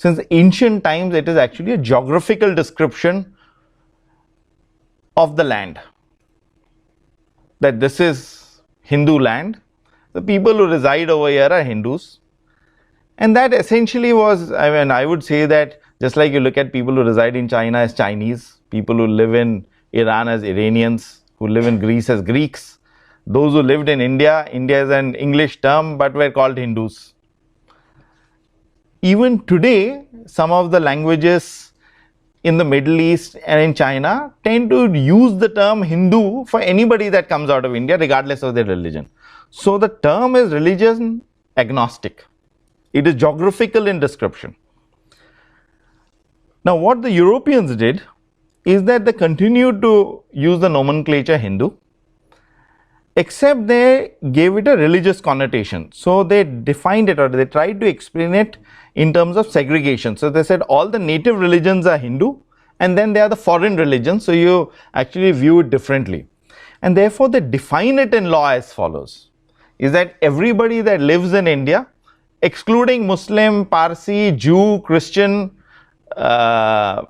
Since ancient times, it is actually a geographical description of the land. That this is Hindu land. The people who reside over here are Hindus. And that essentially was, I would say that just like you look at people who reside in China as Chinese, people who live in Iran as Iranians, who live in Greece as Greeks, those who lived in India, India is an English term, but were called Hindus. Even today, some of the languages in the Middle East and in China tend to use the term Hindu for anybody that comes out of India, regardless of their religion. So the term is religion agnostic. It is geographical in description. Now, what the Europeans did is that they continued to use the nomenclature Hindu, except they gave it a religious connotation. So they defined it, or they tried to explain it in terms of segregation. So they said all the native religions are Hindu, and then there are the foreign religions. So you actually view it differently. And therefore they define it in law as follows, is that everybody that lives in India, excluding Muslim, Parsi, Jew, Christian, and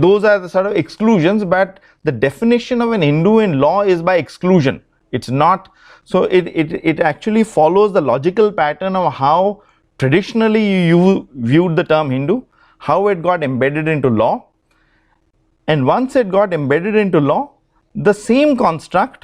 those are the sort of exclusions, but the definition of an Hindu in law is by exclusion. It's not, so it actually follows the logical pattern of how traditionally you viewed the term Hindu, how it got embedded into law, and once it got embedded into law, the same construct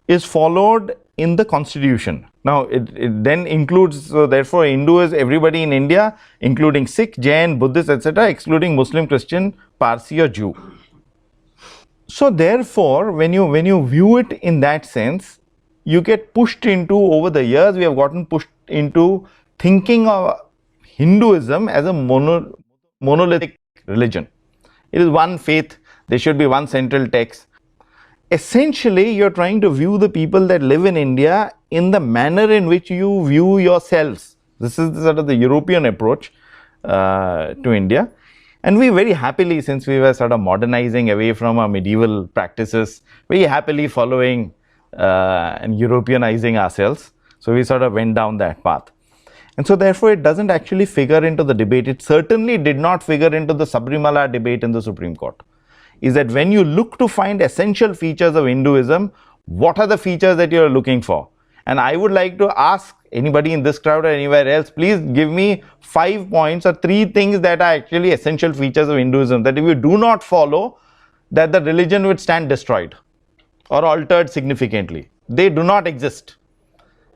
is followed in the constitution. Now it then includes, so therefore Hindu is everybody in India, including Sikh, Jain, Buddhist, etc., excluding Muslim, Christian, Parsi or Jew. So therefore when you view it in that sense, you get pushed into, over the years we have gotten pushed into thinking of Hinduism as a monolithic religion. It is one faith, there should be one central text. Essentially, you're trying to view the people that live in India in the manner in which you view yourselves. This is sort of the European approach to India. And we very happily, since we were sort of modernizing away from our medieval practices, very happily following and Europeanizing ourselves. So we sort of went down that path. And so therefore, it doesn't actually figure into the debate. It certainly did not figure into the Sabarimala debate in the Supreme Court. Is that when you look to find essential features of Hinduism, what are the features that you are looking for? And I would like to ask anybody in this crowd or anywhere else, please give me 5 points or 3 things that are actually essential features of Hinduism, that if you do not follow, that the religion would stand destroyed or altered significantly. They do not exist.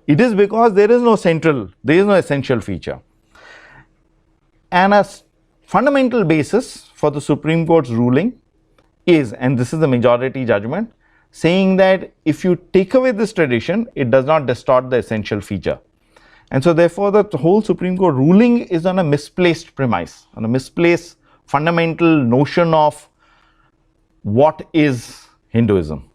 It is because there is no essential feature. And a fundamental basis for the Supreme Court's ruling is, and this is the majority judgment, saying that if you take away this tradition, it does not distort the essential feature. And so therefore the whole Supreme Court ruling is on a misplaced premise, on a misplaced fundamental notion of what is Hinduism.